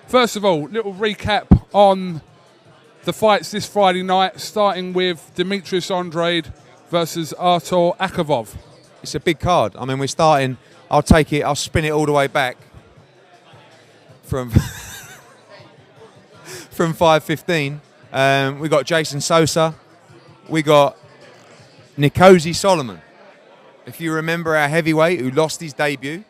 First of all, little recap on the fights this Friday night, starting with Demetrius Andrade versus Artur Akavov. It's a big card. I mean, we're starting. I'll spin it all the way back from from 5:15. We got Jason Sosa. We got Nikosi Solomon. If you remember our heavyweight who lost his debut,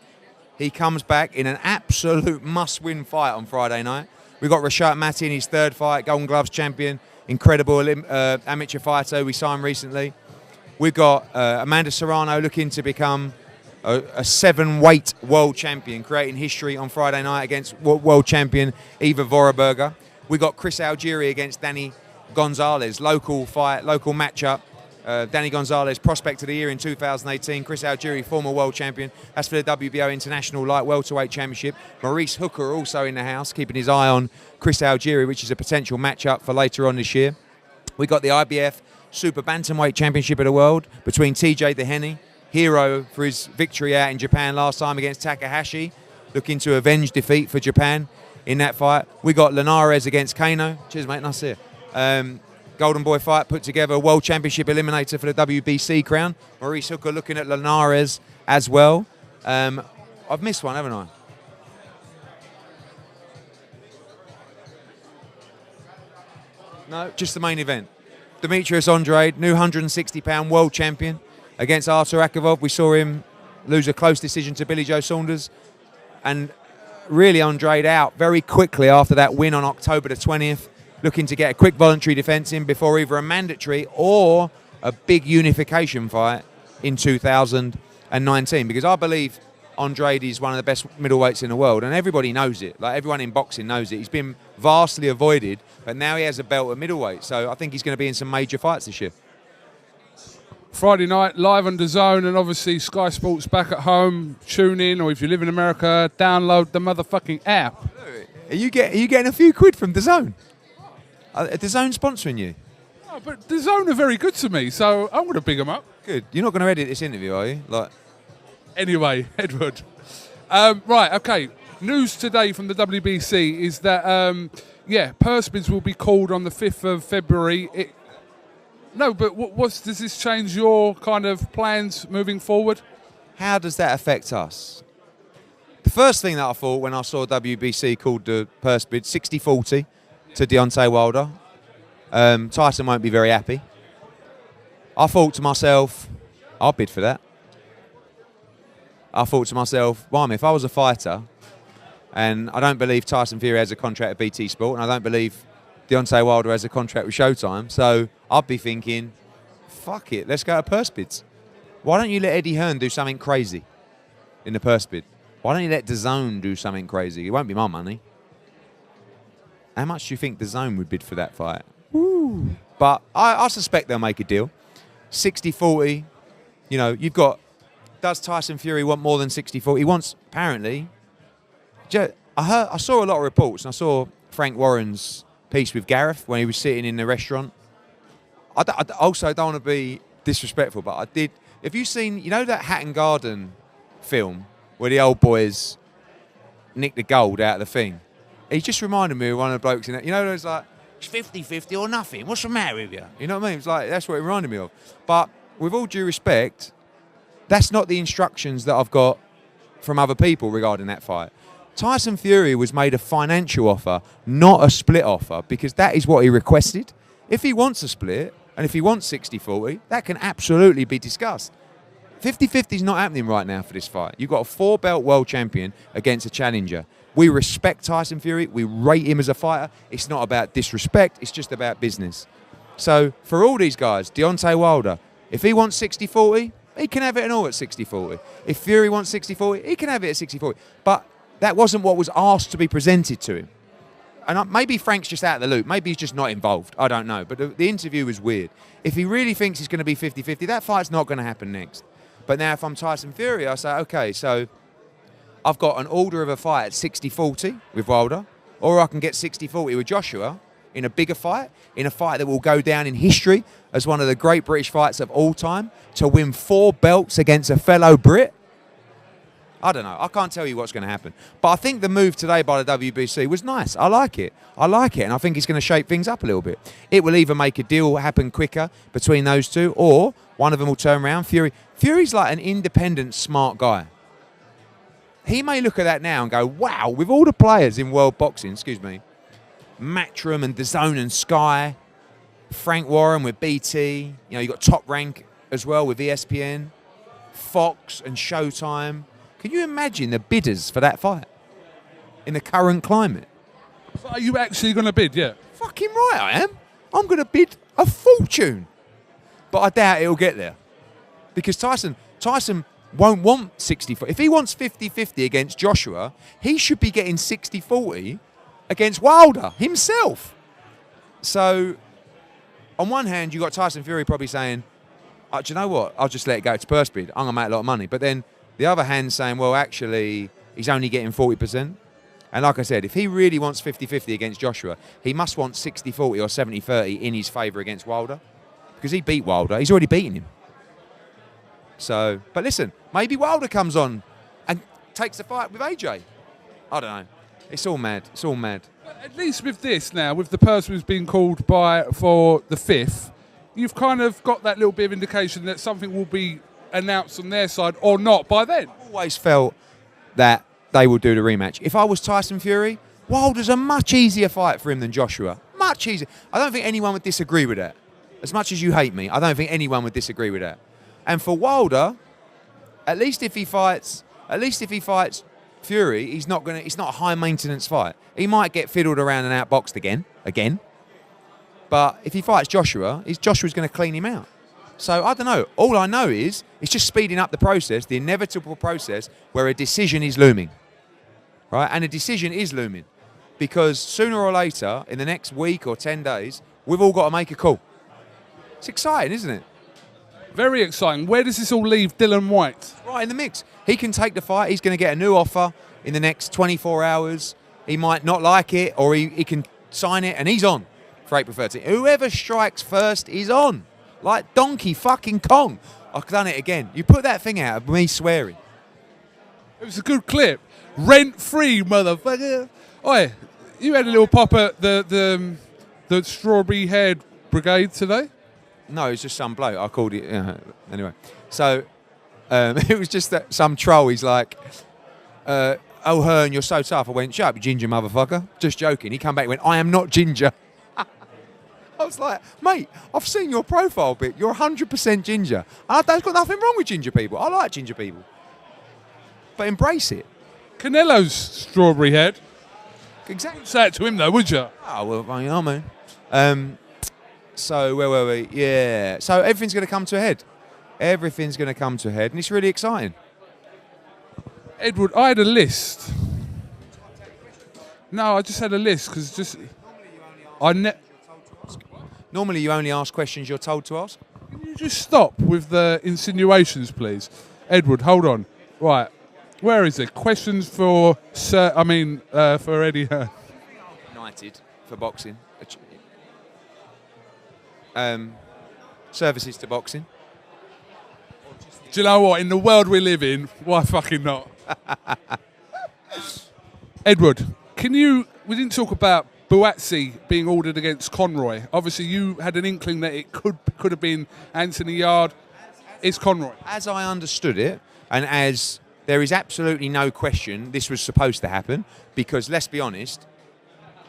he comes back in an absolute must-win fight on Friday night. We got Rashad Mati in his third fight, Golden Gloves champion, incredible amateur fighter we signed recently. We've got Amanda Serrano looking to become a 7-weight world champion, creating history on Friday night against world champion Eva Voraberger. We got Chris Algieri against Danny Gonzalez, local fight, local matchup. Danny Gonzalez, prospect of the year in 2018. Chris Algieri, former world champion. That's for the WBO International Light Welterweight Championship. Maurice Hooker also in the house, keeping his eye on Chris Algieri, which is a potential matchup for later on this year. We got the IBF Super Bantamweight Championship of the World between TJ Dehenny, hero for his victory out in Japan last time against Takahashi, looking to avenge defeat for Japan in that fight. We got Linares against Kano. Cheers, mate. Nice to see you. Golden Boy fight put together, a World Championship eliminator for the WBC crown. Maurice Hooker looking at Linares as well. I've missed one, haven't I? No, just the main event. Demetrius Andrade, new 160-pound world champion against Artur Akavov. We saw him lose a close decision to Billy Joe Saunders. And really Andrade out very quickly after that win on October the 20th. Looking to get a quick voluntary defence in before either a mandatory or a big unification fight in 2019. Because I believe Andrade is one of the best middleweights in the world, and everybody knows it. Like, everyone in boxing knows it. He's been vastly avoided, but now he has a belt at middleweight. So I think he's going to be in some major fights this year. Friday night, live on DAZN, and obviously Sky Sports back at home. Tune in, or if you live in America, download the motherfucking app. Are you getting a few quid from DAZN? DAZN sponsoring you? Oh, but DAZN are very good to me, so I'm going to big them up. Good. You're not going to edit this interview, are you? Anyway, Edward. Right, okay. News today from the WBC is that, purse bids will be called on the 5th of February. Does this change your kind of plans moving forward? How does that affect us? The first thing that I thought when I saw WBC called the purse bid 60-40 to Deontay Wilder, Tyson won't be very happy. I thought to myself, I'll bid for that. I thought to myself, if I was a fighter, and I don't believe Tyson Fury has a contract at BT Sport, and I don't believe Deontay Wilder has a contract with Showtime, so I'd be thinking, fuck it, let's go to purse bids. Why don't you let Eddie Hearn do something crazy in the purse bid? Why don't you let DAZN do something crazy? It won't be my money. How much do you think DAZN would bid for that fight? Ooh. But I suspect they'll make a deal. 60-40, you've got, does Tyson Fury want more than 60-40? He wants, apparently, I saw a lot of reports, and I saw Frank Warren's piece with Gareth when he was sitting in the restaurant. I also don't want to be disrespectful, but I did. Have you seen, that Hatton Garden film where the old boys nick the gold out of the thing? He just reminded me of one of the blokes in that. There's like, it's 50-50 or nothing. What's the matter with you? You know what I mean? It's like, that's what it reminded me of. But with all due respect, that's not the instructions that I've got from other people regarding that fight. Tyson Fury was made a financial offer, not a split offer, because that is what he requested. If he wants a split, and if he wants 60-40, that can absolutely be discussed. 50-50 is not happening right now for this fight. You've got a 4-belt world champion against a challenger. We respect Tyson Fury. We rate him as a fighter. It's not about disrespect. It's just about business. So for all these guys, Deontay Wilder, if he wants 60-40, he can have it and all at 60-40. If Fury wants 60-40, he can have it at 60-40. But that wasn't what was asked to be presented to him. And maybe Frank's just out of the loop. Maybe he's just not involved. I don't know. But the interview was weird. If he really thinks it's going to be 50-50, that fight's not going to happen next. But now if I'm Tyson Fury, I say, okay, so I've got an order of a fight at 60-40 with Wilder, or I can get 60-40 with Joshua in a bigger fight, in a fight that will go down in history as one of the great British fights of all time, to win 4 belts against a fellow Brit. I don't know. I can't tell you what's going to happen. But I think the move today by the WBC was nice. I like it. And I think it's going to shape things up a little bit. It will either make a deal happen quicker between those two, or one of them will turn around. Fury's like an independent, smart guy. He may look at that now and go, wow, with all the players in world boxing, Matchroom and DAZN and Sky, Frank Warren with BT, you've got Top Rank as well with ESPN, Fox and Showtime. Can you imagine the bidders for that fight in the current climate? So are you actually going to bid, yeah? Fucking right I am. I'm going to bid a fortune. But I doubt it'll get there. Because Tyson won't want 60-40. If he wants 50-50 against Joshua, he should be getting 60-40 against Wilder himself. So, on one hand, you've got Tyson Fury probably saying, do you know what? I'll just let it go. It's purse bid. I'm going to make a lot of money. But then the other hand saying, well, actually, he's only getting 40%. And like I said, if he really wants 50-50 against Joshua, he must want 60-40 or 70-30 in his favour against Wilder. Because he beat Wilder. He's already beaten him. So, but listen, maybe Wilder comes on and takes the fight with AJ. I don't know. It's all mad. It's all mad. But at least with this now, with the person who's been called for the 5th, you've kind of got that little bit of indication that something will be announced on their side or not by then. I always felt that they will do the rematch. If I was Tyson Fury, Wilder's a much easier fight for him than Joshua. Much easier. I don't think anyone would disagree with that. As much as you hate me, I don't think anyone would disagree with that. And for Wilder, at least if he fights Fury, it's not a high maintenance fight. He might get fiddled around and outboxed again. But if he fights Joshua, Joshua's going to clean him out. So I don't know. All I know is it's just speeding up the process, the inevitable process where a decision is looming. Right? And a decision is looming. Because sooner or later, in the next week or 10 days, we've all got to make a call. It's exciting, isn't it? Very exciting. Where does this all leave Dylan White? Right in the mix. He can take the fight. He's going to get a new offer in the next 24 hours. He might not like it, or he can sign it, and he's on for April 13th. Whoever strikes first is on. Like Donkey fucking Kong. I've done it again. You put that thing out of me swearing. It was a good clip. Rent-free, motherfucker. Oi, you had a little pop at the strawberry-haired brigade today? No, it's just some bloke. I called it. Anyway, so it was just that some troll. He's like, "Oh, Hearn, you're so tough." I went, "Shut up, you ginger motherfucker." Just joking. He come back and went, "I am not ginger." I was like, "Mate, I've seen your profile bit. You're 100% ginger. There's got nothing wrong with ginger people. I like ginger people, but embrace it." Canelo's strawberry head. Exactly. Say it to him though, would you? Oh well, you know, man. So where were we? Yeah. So everything's going to come to a head. Everything's going to come to a head, and it's really exciting. Edward, I had a list. No, I just had a list because Normally you only ask questions you're told to ask. Can you just stop with the insinuations, please? Edward, hold on. Right. Where is it? Questions for for Eddie Hearn. United for boxing. Services to boxing. Do you know what? In the world we live in, why fucking not? Edward, we didn't talk about Buatsi being ordered against Conroy. Obviously, you had an inkling that it could have been Anthony Yard. It's Conroy. As I understood it, and as there is absolutely no question this was supposed to happen, because let's be honest,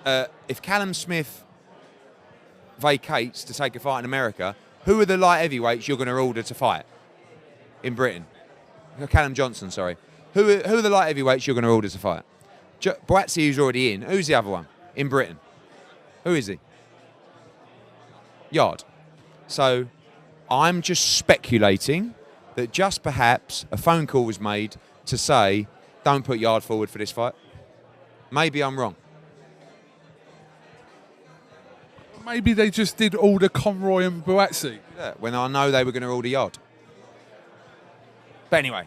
if Callum Smith vacates to take a fight in America, who are the light heavyweights you're going to order to fight in Britain? Callum Johnson, sorry. Who are the light heavyweights you're going to order to fight? Buatsi, who's already in. Who's the other one in Britain? Who is he? Yard. So I'm just speculating that just perhaps a phone call was made to say, don't put Yard forward for this fight. Maybe I'm wrong. Maybe they just did order Conroy and Buatsi. Yeah, when I know they were going to order Yard. But anyway,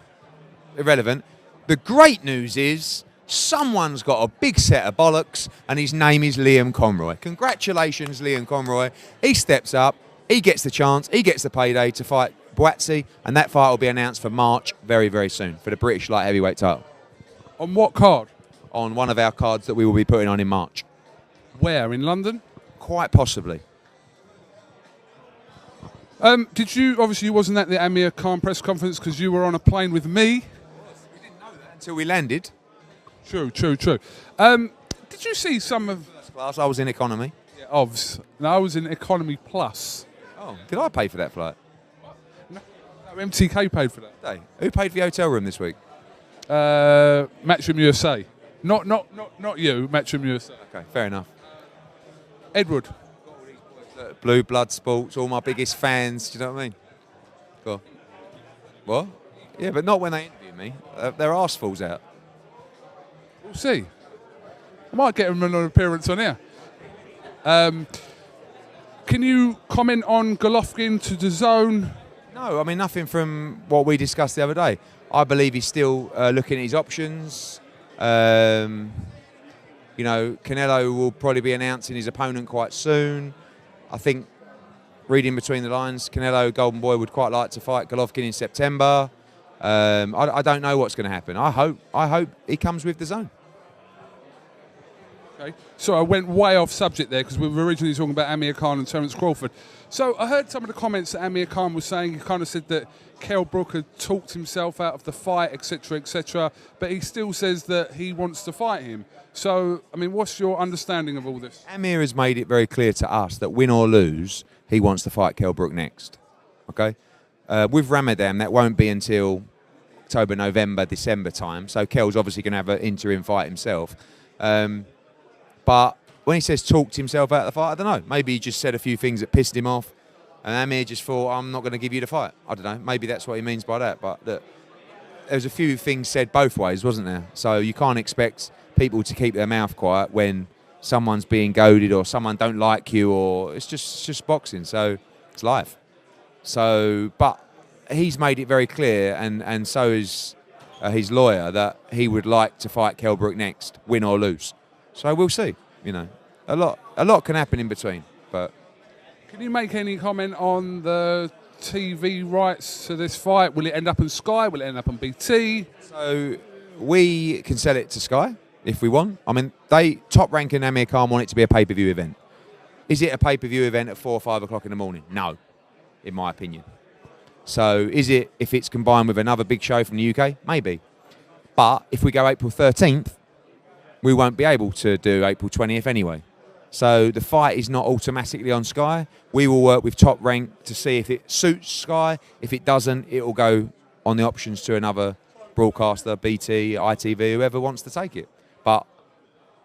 irrelevant. The great news is someone's got a big set of bollocks and his name is Liam Conroy. Congratulations, Liam Conroy. He steps up, he gets the chance, he gets the payday to fight Boatsy, and that fight will be announced for March very, very soon for the British light heavyweight title On what card? on one of our cards that we will be putting on in March. Where? In London? Quite possibly. Did you, obviously you wasn't at the Amir Khan press conference because you were on a plane with me. We didn't know that until we landed. True. Did you see some of... First class, I was in economy. Yeah, obvs. No, I was in Economy Plus. Oh, did I pay for that flight? No, MTK paid for that. Hey, who paid for the hotel room this week? Matchroom USA. Not you, Matchroom USA. Okay, fair enough. Edward. Blue Blood Sports, all my biggest fans, do you know what I mean? Go on. What? Yeah, but not when they interview me. Their arse falls out. We'll see. I might get him an appearance on here. Can you comment on Golovkin to DAZN? No, I mean, nothing from what we discussed the other day. I believe he's still looking at his options. You know, Canelo will probably be announcing his opponent quite soon. I think, reading between the lines, Canelo, Golden Boy, would quite like to fight Golovkin in September. I don't know what's going to happen. I hope he comes with DAZN. Okay. So I went way off subject there because we were originally talking about Amir Khan and Terence Crawford. So I heard some of the comments that Amir Khan was saying. He kind of said that Kell Brook had talked himself out of the fight, etc., but he still says that he wants to fight him. So, I mean, what's your understanding of all this? Amir has made it very clear to us that win or lose, he wants to fight Kell Brook next. Okay? With Ramadan, that won't be until October, November, December time. So Kell's obviously going to have an interim fight himself. But when he says talked himself out of the fight, I don't know. Maybe he just said a few things that pissed him off. And Amir just thought, I'm not going to give you the fight. I don't know. Maybe that's what he means by that. But there was a few things said both ways, wasn't there? So you can't expect people to keep their mouth quiet when someone's being goaded or someone don't like you, or it's just boxing. So it's life. So, but he's made it very clear, and so is his lawyer, that he would like to fight Kell Brook next, win or lose. So we'll see. You know, a lot can happen in between. But can you make any comment on the TV rights to this fight? Will it end up on Sky? Will it end up on BT? So we can sell it to Sky if we want. I mean, Top Rank and Amir Khan want it to be a pay-per-view event. Is it a pay-per-view event at 4 or 5 o'clock in the morning? No, in my opinion. So is it, if it's combined with another big show from the UK? Maybe. But if we go April 13th, we won't be able to do April 20th anyway. So the fight is not automatically on Sky. We will work with Top Rank to see if it suits Sky. If it doesn't, it will go on the options to another broadcaster, BT, ITV, whoever wants to take it. But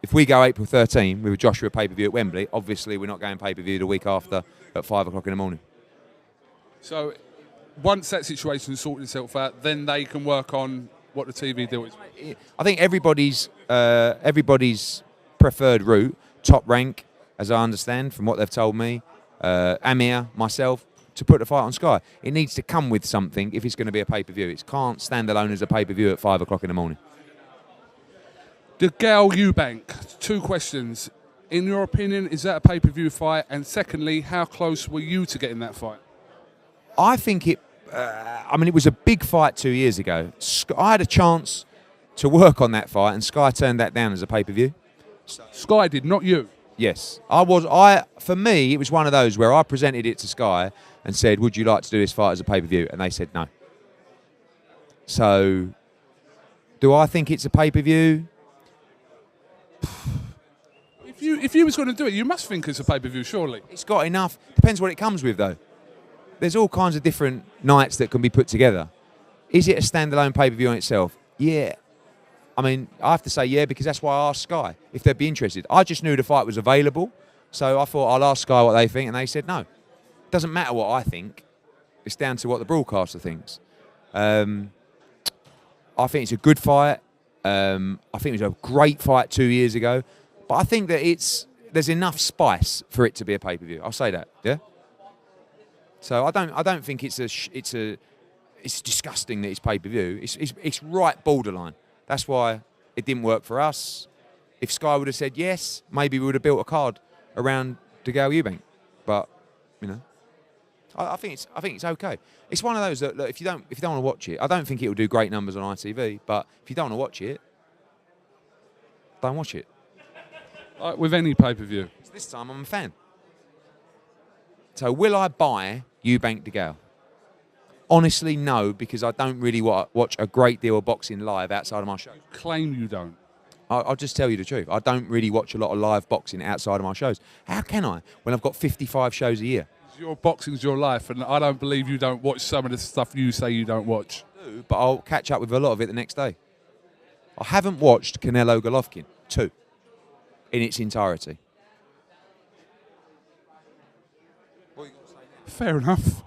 if we go April 13 with a Joshua pay-per-view at Wembley, obviously we're not going pay-per-view the week after at 5 o'clock in the morning. So once that situation sorted itself out, then they can work on what the TV deal is. I think everybody's preferred route, Top Rank, as I understand from what they've told me, Amir, myself, to put the fight on Sky. It needs to come with something if it's going to be a pay-per-view. It can't stand alone as a pay-per-view at 5 o'clock in the morning. DeGale Eubank, 2 questions. In your opinion, is that a pay-per-view fight? And secondly, how close were you to getting that fight? I think it was a big fight 2 years ago. I had a chance to work on that fight, and Sky turned that down as a pay-per-view. Sky did, not you? Yes. For me, it was one of those where I presented it to Sky and said, would you like to do this fight as a pay-per-view? And they said no. So, do I think it's a pay-per-view? If you was going to do it, you must think it's a pay-per-view, surely. It's got enough. Depends what it comes with, though. There's all kinds of different nights that can be put together. Is it a standalone pay-per-view on itself? Yeah. I mean, I have to say yeah, because that's why I asked Sky if they'd be interested. I just knew the fight was available, so I thought I'll ask Sky what they think, and they said no. It doesn't matter what I think. It's down to what the broadcaster thinks. I think it's a good fight. I think it was a great fight 2 years ago. But I think that there's enough spice for it to be a pay-per-view. I'll say that, yeah? So I don't think it's disgusting that it's pay-per-view. It's right borderline. That's why it didn't work for us. If Sky would have said yes, maybe we would have built a card around DeGale Eubank. But, you know, I think it's okay. It's one of those that look, if you don't want to watch it, I don't think it will do great numbers on ITV. But if you don't want to watch it, don't watch it. Like with any pay-per-view. So this time I'm a fan. So will I buy Eubank DeGale? Honestly, no, because I don't really watch a great deal of boxing live outside of my show. Claim you don't. I'll just tell you the truth. I don't really watch a lot of live boxing outside of my shows. How can I when I've got 55 shows a year? Your boxing's your life, and I don't believe you don't watch some of the stuff you say you don't watch. I do, but I'll catch up with a lot of it the next day. I haven't watched Canelo Golovkin 2 in its entirety. Fair enough.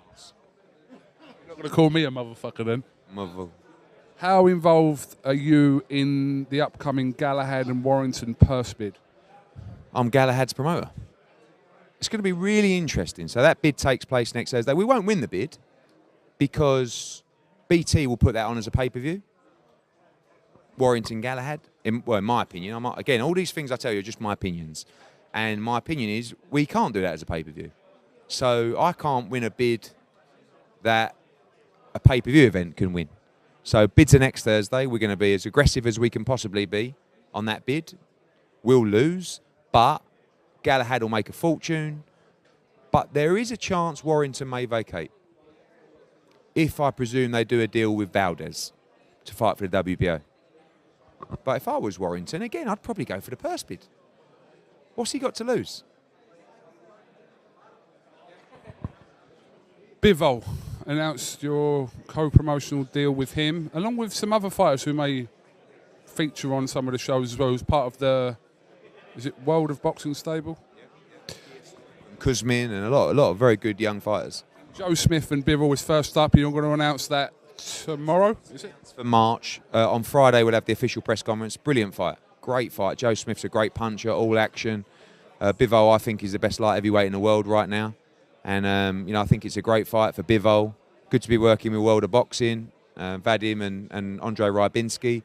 You're not going to call me a motherfucker then. Mother. How involved are you in the upcoming Galahad and Warrington purse bid? I'm Galahad's promoter. It's going to be really interesting. So that bid takes place next Thursday. We won't win the bid because BT will put that on as a pay-per-view. Warrington Galahad, in my opinion. Again, all these things I tell you are just my opinions. And my opinion is we can't do that as a pay-per-view. So I can't win a bid that a pay-per-view event can win. So bids are next Thursday. We're going to be as aggressive as we can possibly be on that bid. We'll lose, but Galahad will make a fortune. But there is a chance Warrington may vacate. If I presume they do a deal with Valdez to fight for the WBO. But if I was Warrington, again, I'd probably go for the purse bid. What's he got to lose? Bivol announced your co-promotional deal with him, along with some other fighters who may feature on some of the shows as well, as part of the, is it World of Boxing stable? Kuzmin and a lot of very good young fighters. Joe Smith and Bivol is first up. You're going to announce that tomorrow, is it? It's for March. On Friday, we'll have the official press conference. Brilliant fight. Great fight. Joe Smith's a great puncher, all action. Bivol, I think, is the best light heavyweight in the world right now. And, I think it's a great fight for Bivol. Good to be working with World of Boxing, Vadim and Andrei Rybinski.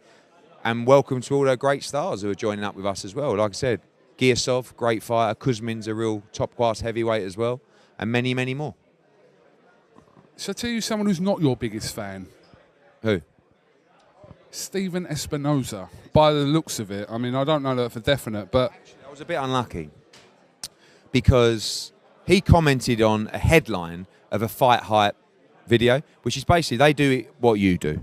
And welcome to all our great stars who are joining up with us as well. Like I said, Giasov, great fighter. Kuzmin's a real top-class heavyweight as well. And many, many more. So I tell you someone who's not your biggest fan. Who? Stephen Espinoza. By the looks of it, I mean, I don't know that for definite, but... I was a bit unlucky because he commented on a headline of a Fight Hype video, which is basically they do what you do,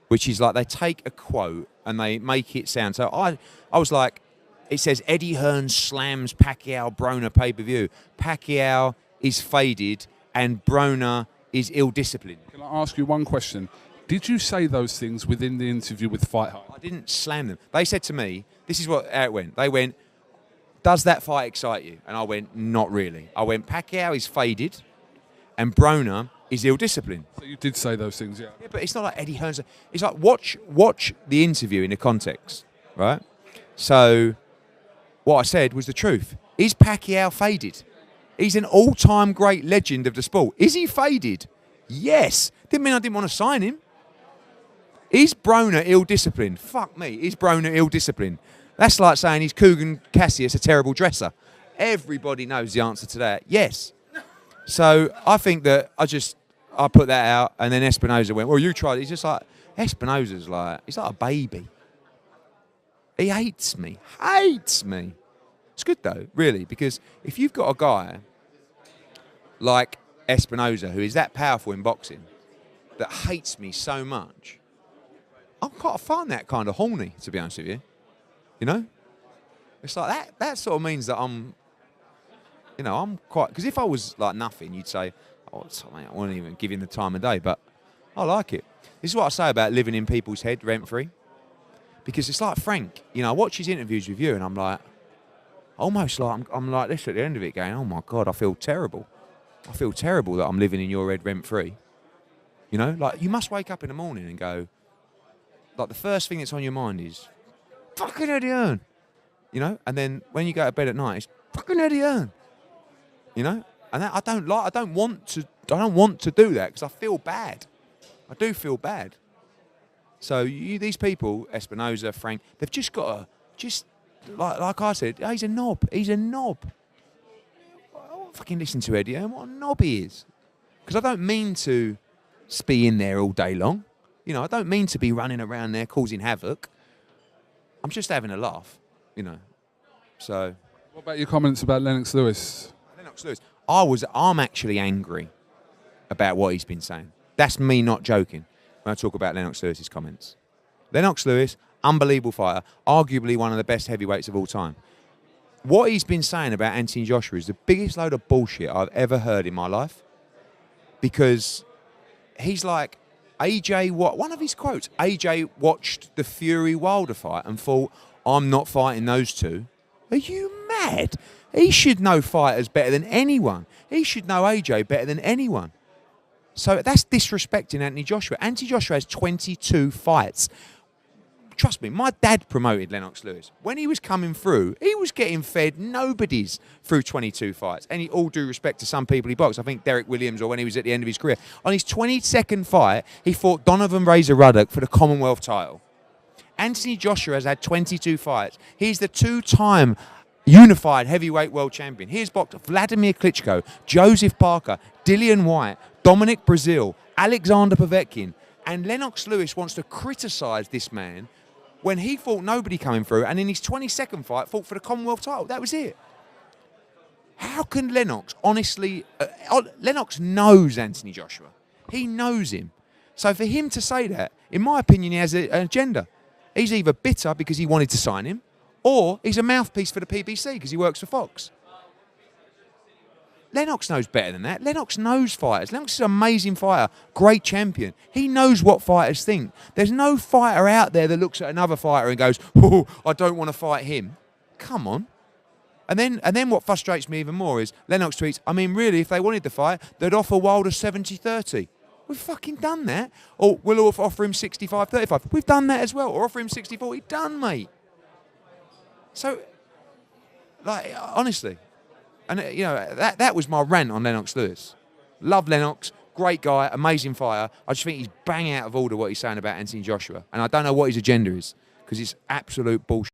which is like they take a quote and they make it sound. So I was like, it says Eddie Hearn slams Pacquiao Broner pay-per-view. Pacquiao is faded and Broner is ill-disciplined. Can I ask you one question? Did you say those things within the interview with Fight Hype? I didn't slam them. They said to me, this is how it went. They went, does that fight excite you? And I went, not really. I went, Pacquiao is faded and Broner is ill-disciplined. So you did say those things, yeah. Yeah, but it's not like Eddie Hearn's. It's like watch the interview in the context, right? So what I said was the truth. Is Pacquiao faded? He's an all-time great legend of the sport. Is he faded? Yes. Didn't mean I didn't want to sign him. Is Broner ill-disciplined? Fuck me. Is Broner ill-disciplined? That's like saying is Kugan Cassius a terrible dresser? Everybody knows the answer to that. Yes. So I think that I put that out, and then Espinoza went, well, you tried it. He's just like, Espinoza's like, he's like a baby. He hates me. Hates me. It's good, though, really, because if you've got a guy like Espinoza, who is that powerful in boxing, that hates me so much, I can't find that kind of horny, to be honest with you. You know? It's like that sort of means that I'm quite... Because if I was like nothing, you'd say, oh, I won't even give him the time of day, but I like it. This is what I say about living in people's head rent-free. Because it's like Frank. I watch his interviews with you and I'm like, almost like I'm like this at the end of it going, oh my God, I feel terrible. I feel terrible that I'm living in your head rent-free. Like you must wake up in the morning and go, like the first thing that's on your mind is, fucking Eddie Hearn. And then when you go to bed at night, it's fucking Eddie Hearn. And that, I don't want to do that because I feel bad. I do feel bad. So these people, Espinoza, Frank, they've just got to, like I said, he's a knob. He's a knob. I don't fucking listen to Eddie Hearn. What a knob he is. Because I don't mean to be in there all day long. You know, I don't mean to be running around there causing havoc. I'm just having a laugh, you know. So. What about your comments about Lennox Lewis? Lennox Lewis. I'm actually angry about what he's been saying. That's me not joking when I talk about Lennox Lewis's comments. Lennox Lewis, unbelievable fighter, arguably one of the best heavyweights of all time. What he's been saying about Anthony Joshua is the biggest load of bullshit I've ever heard in my life. Because he's like, one of his quotes, AJ watched the Fury Wilder fight and thought, I'm not fighting those two. Are you mad? He should know fighters better than anyone. He should know AJ better than anyone. So that's disrespecting Anthony Joshua. Anthony Joshua has 22 fights. Trust me, my dad promoted Lennox Lewis. When he was coming through, he was getting fed nobodies through 22 fights. And all due respect to some people he boxed, I think Derek Williams, or when he was at the end of his career. On his 22nd fight, he fought Donovan Razor Ruddock for the Commonwealth title. Anthony Joshua has had 22 fights. He's the two-time unified heavyweight world champion. He has boxed Vladimir Klitschko, Joseph Parker, Dillian White, Dominic Brazil, Alexander Povetkin. And Lennox Lewis wants to criticise this man when he fought nobody coming through, and in his 22nd fight, fought for the Commonwealth title. That was it. How can Lennox, honestly... Lennox knows Anthony Joshua. He knows him. So for him to say that, in my opinion, he has an agenda. He's either bitter because he wanted to sign him, or he's a mouthpiece for the PBC because he works for Fox. Lennox knows better than that. Lennox knows fighters. Lennox is an amazing fighter, great champion. He knows what fighters think. There's no fighter out there that looks at another fighter and goes, oh, I don't want to fight him. Come on. And then what frustrates me even more is Lennox tweets, I mean, really, if they wanted to fight, they'd offer Wilder 70-30. We've fucking done that. Or we'll offer him 65-35. We've done that as well. Or offer him 60-40. Done, mate. So, like, honestly... And, you know, that was my rant on Lennox Lewis. Love Lennox, great guy, amazing fighter. I just think he's bang out of order what he's saying about Anthony Joshua. And I don't know what his agenda is, because it's absolute bullshit.